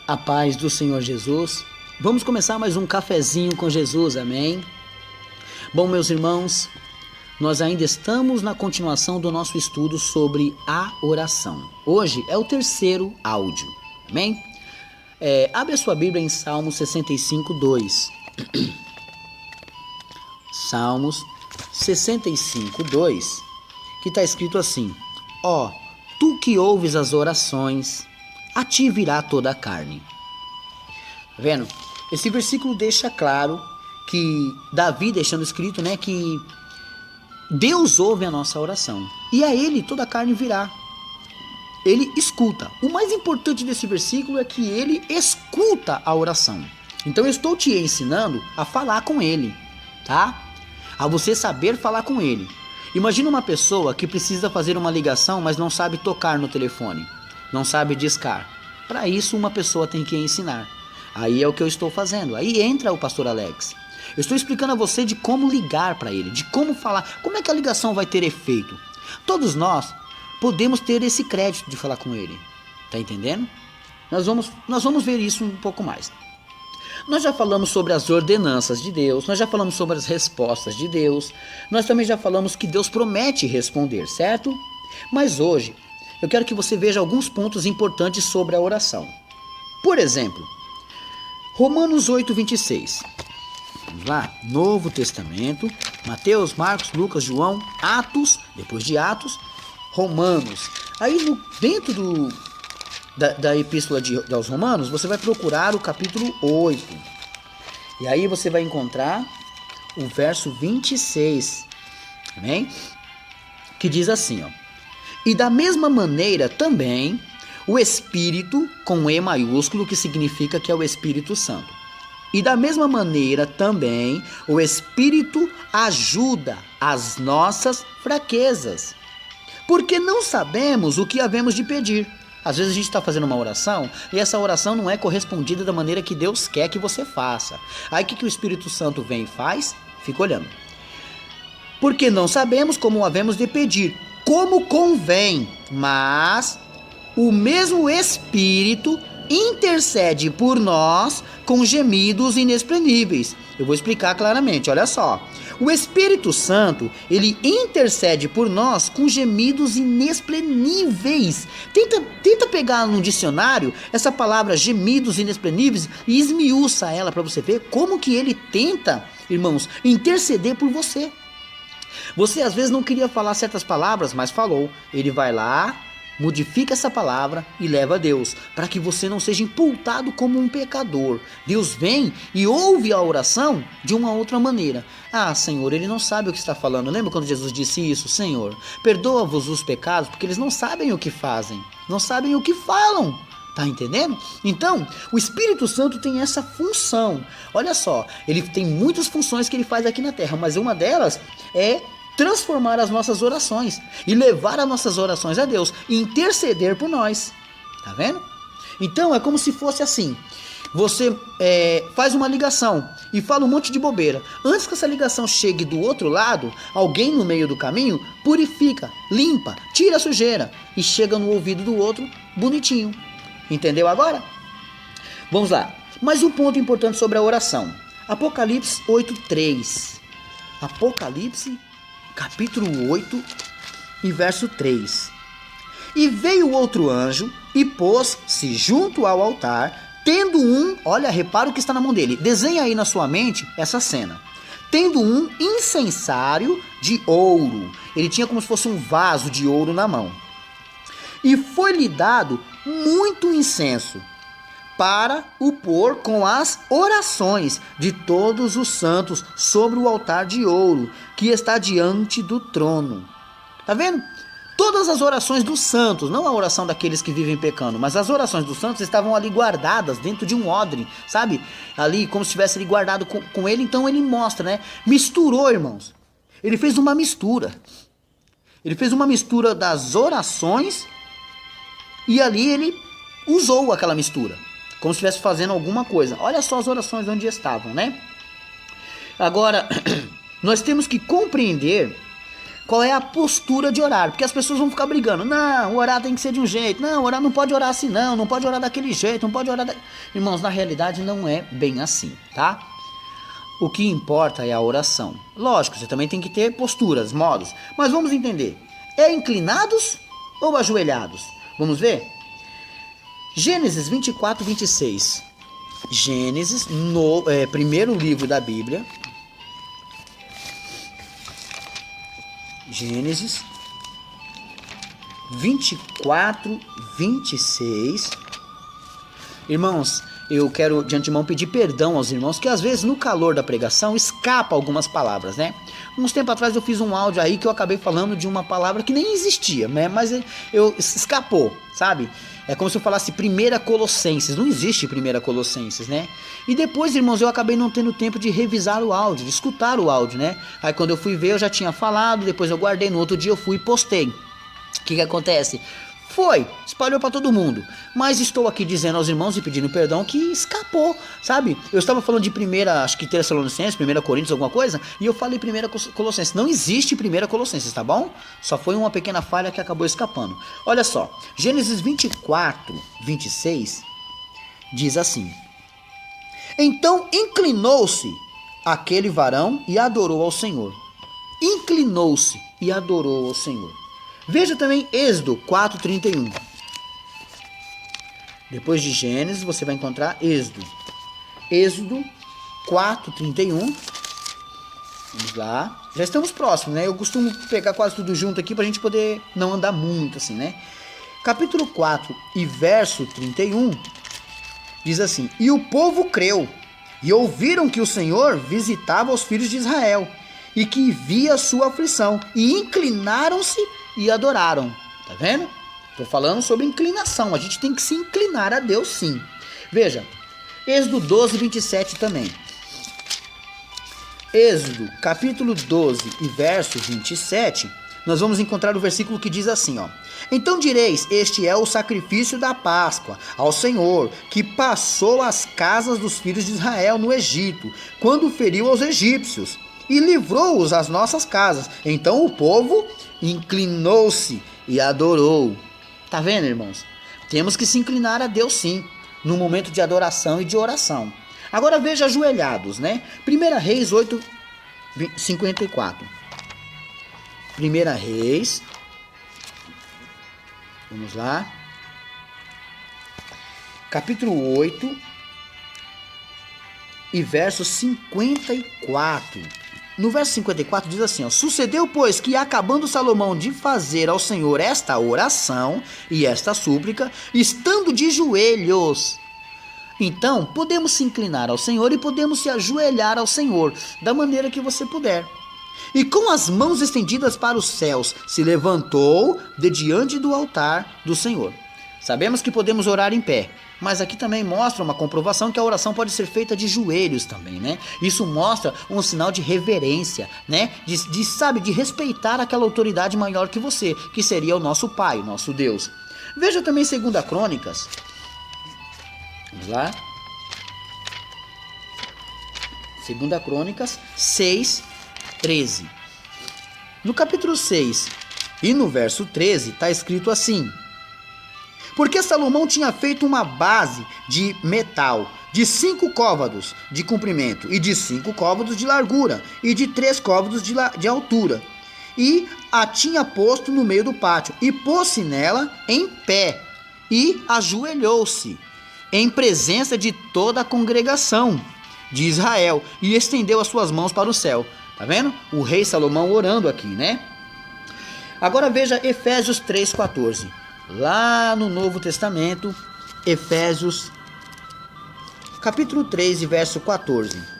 A paz do Senhor Jesus. Vamos começar mais um cafezinho com Jesus, amém? Bom, meus irmãos, nós ainda estamos na continuação do nosso estudo sobre a oração. Hoje é o terceiro áudio, amém? Abre a sua Bíblia em Salmos 65:2. Salmos 65:2, que está escrito assim: Ó, tu que ouves as orações, a ti virá toda a carne. Tá vendo? Esse versículo deixa claro que Davi deixando escrito, né, que Deus ouve a nossa oração e a ele toda a carne virá. Ele escuta. O mais importante desse versículo é que ele escuta a oração. Então eu estou te ensinando a falar com ele, tá? A você saber falar com ele. Imagina uma pessoa que precisa fazer uma ligação, mas não sabe tocar no telefone, não sabe discar. Para isso uma pessoa tem que ensinar. Aí é o que eu estou fazendo. Aí entra o pastor Alex. Eu estou explicando a você de como ligar para ele, de como falar, como é que a ligação vai ter efeito. Todos nós podemos ter esse crédito de falar com ele. Tá entendendo? Nós vamos ver isso um pouco mais. Nós já falamos sobre as ordenanças de Deus, nós já falamos sobre as respostas de Deus, nós também já falamos que Deus promete responder, certo? Mas hoje eu quero que você veja alguns pontos importantes sobre a oração. Por exemplo, Romanos 8:26. Vamos lá, Novo Testamento, Mateus, Marcos, Lucas, João, Atos, depois de Atos, Romanos. Aí dentro da epístola aos Romanos, você vai procurar o capítulo 8. E aí você vai encontrar o verso 26, amém? Que diz assim, ó: E da mesma maneira também o Espírito, com E maiúsculo, que significa que é o Espírito Santo. E da mesma maneira também o Espírito ajuda as nossas fraquezas, porque não sabemos o que havemos de pedir. Às vezes a gente está fazendo uma oração e essa oração não é correspondida da maneira que Deus quer que você faça. Aí o que o Espírito Santo vem e faz? Fica olhando. Porque não sabemos como havemos de pedir, como convém, mas o mesmo Espírito intercede por nós com gemidos inexprimíveis. Eu vou explicar claramente, olha só. O Espírito Santo, ele intercede por nós com gemidos inexprimíveis. Tenta pegar no dicionário essa palavra gemidos inexprimíveis e esmiuça ela para você ver como que ele tenta, irmãos, interceder por você. Você às vezes não queria falar certas palavras, mas falou. Ele vai lá, modifica essa palavra e leva a Deus, para que você não seja imputado como um pecador. Deus vem e ouve a oração de uma outra maneira. Ah, Senhor, ele não sabe o que está falando. Lembra quando Jesus disse isso? Senhor, perdoa-vos os pecados, porque eles não sabem o que fazem, não sabem o que falam. Tá entendendo? Então, o Espírito Santo tem essa função. Olha só, ele tem muitas funções que ele faz aqui na terra, mas uma delas é transformar as nossas orações e levar as nossas orações a Deus e interceder por nós. Tá vendo? Então é como se fosse assim: você faz uma ligação e fala um monte de bobeira. Antes que essa ligação chegue do outro lado, alguém no meio do caminho purifica, limpa, tira a sujeira e chega no ouvido do outro bonitinho. Entendeu agora? Vamos lá. Mais um ponto importante sobre a oração. Apocalipse 8:3. Apocalipse capítulo 8 e verso 3. E veio outro anjo e pôs-se junto ao altar, tendo olha, repara o que está na mão dele. Desenha aí na sua mente essa cena. Tendo um incensário de ouro. Ele tinha como se fosse um vaso de ouro na mão. E foi-lhe dado muito incenso, para o pôr com as orações de todos os santos sobre o altar de ouro que está diante do trono. Tá vendo? Todas as orações dos santos, não a oração daqueles que vivem pecando, mas as orações dos santos estavam ali guardadas dentro de um odre, sabe? Ali como se estivesse ali guardado com ele. Então ele mostra, né? Misturou, irmãos. Ele fez uma mistura. Ele fez uma mistura das orações e ali ele usou aquela mistura, como se estivesse fazendo alguma coisa. Olha só as orações onde estavam, né? Agora, nós temos que compreender qual é a postura de orar, porque as pessoas vão ficar brigando. Não, orar tem que ser de um jeito. Não, orar não pode orar assim, não pode orar daquele jeito, não pode orar Irmãos, na realidade não é bem assim, tá? O que importa é a oração. Lógico, você também tem que ter posturas, modos, mas vamos entender. É inclinados ou ajoelhados? Vamos ver? Gênesis 24, 26. Gênesis, primeiro livro da Bíblia. Gênesis 24, 26. Irmãos, eu quero de antemão pedir perdão aos irmãos, que às vezes no calor da pregação escapa algumas palavras, né? Uns tempos atrás eu fiz um áudio aí que eu acabei falando de uma palavra que nem existia, né? Mas escapou, sabe? É como se eu falasse 1 Colossenses, não existe 1 Colossenses, né? E depois, irmãos, eu acabei não tendo tempo de revisar o áudio, de escutar o áudio, né? Aí quando eu fui ver, eu já tinha falado, depois eu guardei, no outro dia eu fui e postei. O que acontece? Espalhou para todo mundo. Mas estou aqui dizendo aos irmãos e pedindo perdão que escapou, sabe? Eu estava falando de acho que Tessalonicenses, 1 Coríntios, alguma coisa, e eu falei 1 Colossenses. Não existe 1 Colossenses, tá bom? Só foi uma pequena falha que acabou escapando. Olha só, Gênesis 24, 26, diz assim: Então inclinou-se aquele varão e adorou ao Senhor. Inclinou-se e adorou ao Senhor. Veja também Êxodo 4:31. Depois de Gênesis, você vai encontrar Êxodo. Êxodo 4:31. Vamos lá. Já estamos próximos, né? Eu costumo pegar quase tudo junto aqui pra gente poder não andar muito assim, né? Capítulo 4 e verso 31 diz assim: E o povo creu, e ouviram que o Senhor visitava os filhos de Israel, e que via sua aflição, e inclinaram-se e adoraram. Tá vendo? Estou falando sobre inclinação. A gente tem que se inclinar a Deus, sim. Veja, Êxodo 12, 27 também. Êxodo, capítulo 12 e verso 27, nós vamos encontrar o versículo que diz assim, ó: Então direis, este é o sacrifício da Páscoa ao Senhor, que passou as casas dos filhos de Israel no Egito, quando feriu aos egípcios, e livrou-os às nossas casas. Então o povo inclinou-se e adorou. Tá vendo, irmãos? Temos que se inclinar a Deus, sim, no momento de adoração e de oração. Agora veja ajoelhados, né? 1 Reis 8, 54. 1 Reis. Vamos lá. Capítulo 8 e verso 54. No verso 54 diz assim, ó: Sucedeu, pois, que acabando Salomão de fazer ao Senhor esta oração e esta súplica, estando de joelhos. Então, podemos se inclinar ao Senhor e podemos se ajoelhar ao Senhor, da maneira que você puder. E com as mãos estendidas para os céus, se levantou de diante do altar do Senhor. Sabemos que podemos orar em pé, mas aqui também mostra uma comprovação que a oração pode ser feita de joelhos também, né? Isso mostra um sinal de reverência, né? De respeitar aquela autoridade maior que você, que seria o nosso Pai, o nosso Deus. Veja também 2 Crônicas. Vamos lá. 2 Crônicas 6, 13. No capítulo 6 e no verso 13 está escrito assim: Porque Salomão tinha feito uma base de metal de 5 côvados de comprimento e de 5 côvados de largura e de 3 côvados de altura, e a tinha posto no meio do pátio, e pôs-se nela em pé e ajoelhou-se em presença de toda a congregação de Israel e estendeu as suas mãos para o céu. Tá vendo? O rei Salomão orando aqui, né? Agora veja Efésios 3:14. Lá no Novo Testamento, Efésios, capítulo 3 e verso 14.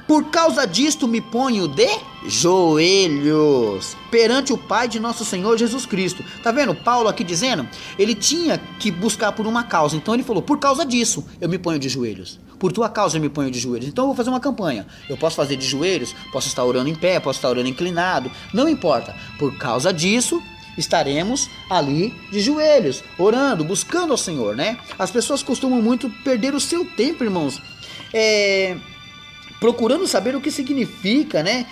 Por causa disto me ponho de joelhos perante o Pai de nosso Senhor Jesus Cristo. Tá vendo? Paulo aqui dizendo, ele tinha que buscar por uma causa. Então ele falou, por causa disso eu me ponho de joelhos. Por tua causa eu me ponho de joelhos. Então eu vou fazer uma campanha. Eu posso fazer de joelhos, posso estar orando em pé, posso estar orando inclinado. Não importa. Por causa disso estaremos ali de joelhos, orando, buscando ao Senhor, né? As pessoas costumam muito perder o seu tempo, irmãos, procurando saber o que significa, né?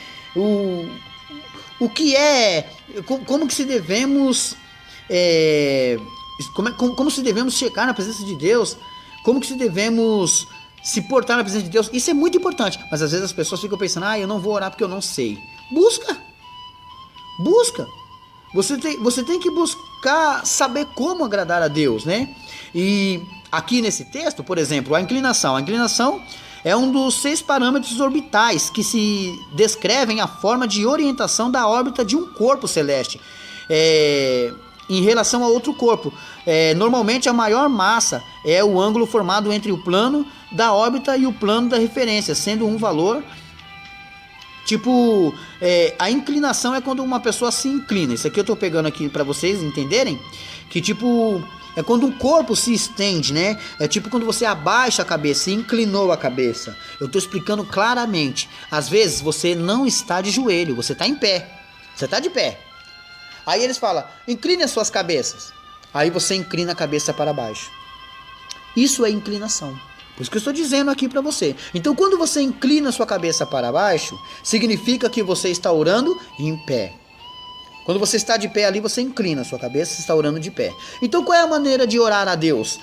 o que como que se devemos, como se devemos chegar na presença de Deus, como que se devemos se portar na presença de Deus. Isso é muito importante, mas às vezes as pessoas ficam pensando, eu não vou orar porque eu não sei. Busca. Você tem que buscar saber como agradar a Deus, né? E aqui nesse texto, por exemplo, a inclinação. A inclinação é um dos 6 parâmetros orbitais que se descrevem a forma de orientação da órbita de um corpo celeste em relação a outro corpo. Normalmente a maior massa é o ângulo formado entre o plano da órbita e o plano da referência, sendo um valor... Tipo, a inclinação é quando uma pessoa se inclina. Isso aqui eu tô pegando aqui para vocês entenderem. Que tipo, é quando um corpo se estende, né? É tipo quando você abaixa a cabeça e inclinou a cabeça. Eu tô explicando claramente. Às vezes você não está de joelho, você tá em pé. Você tá de pé. Aí eles falam, incline as suas cabeças. Aí você inclina a cabeça para baixo. Isso é inclinação. Por isso que eu estou dizendo aqui para você. Então, quando você inclina a sua cabeça para baixo, significa que você está orando em pé. Quando você está de pé ali, você inclina a sua cabeça, você está orando de pé. Então, qual é a maneira de orar a Deus?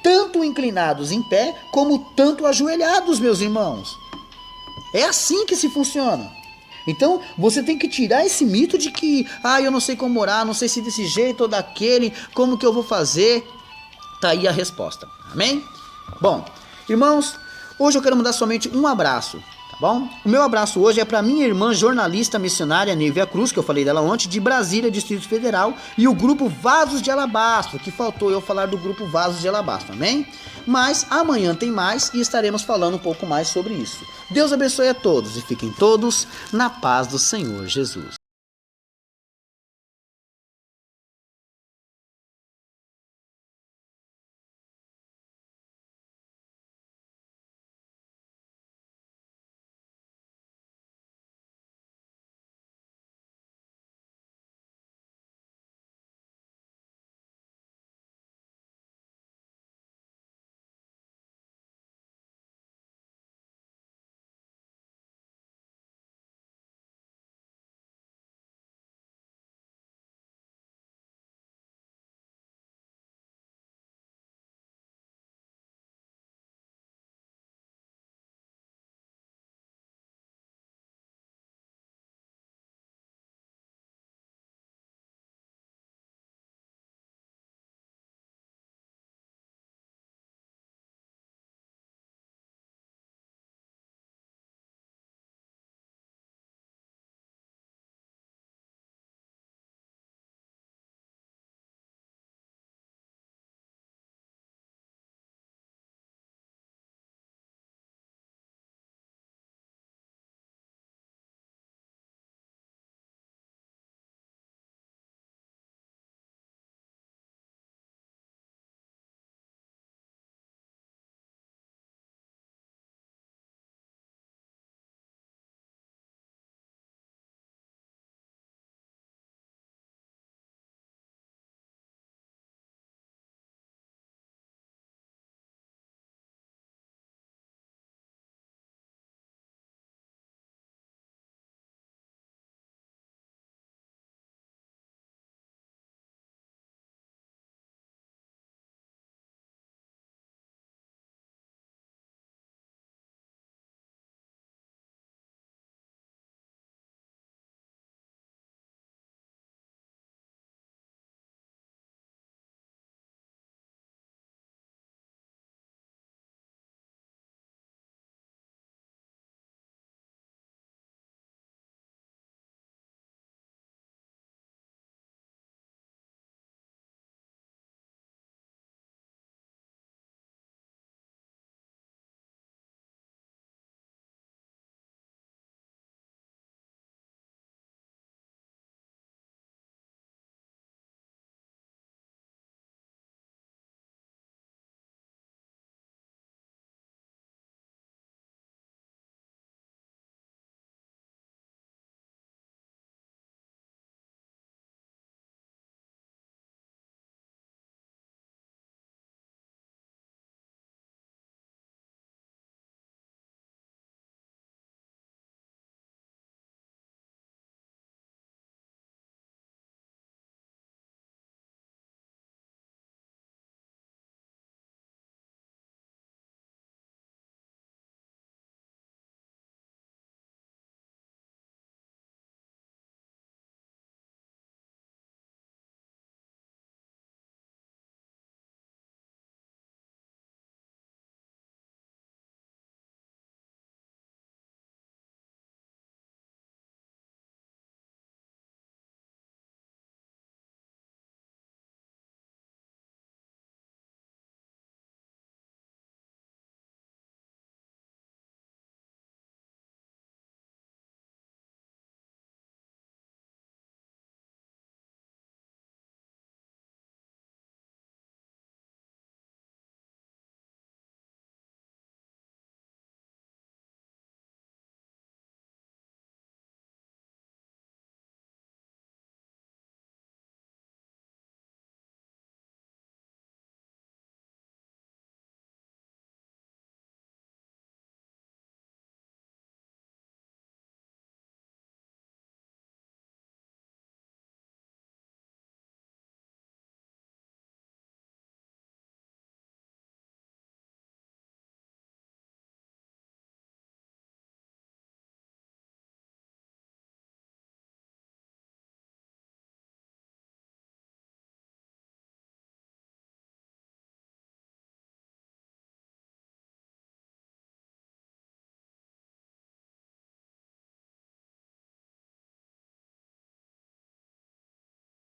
Tanto inclinados em pé, como tanto ajoelhados, meus irmãos. É assim que se funciona. Então, você tem que tirar esse mito de que, eu não sei como orar, não sei se desse jeito ou daquele, como que eu vou fazer? Tá aí a resposta. Amém? Bom, irmãos, hoje eu quero mandar somente um abraço, tá bom? O meu abraço hoje é para minha irmã jornalista missionária Nívia Cruz, que eu falei dela ontem, de Brasília, Distrito Federal, e o grupo Vasos de Alabastro, que faltou eu falar do grupo Vasos de Alabastro, amém? Mas amanhã tem mais e estaremos falando um pouco mais sobre isso. Deus abençoe a todos e fiquem todos na paz do Senhor Jesus.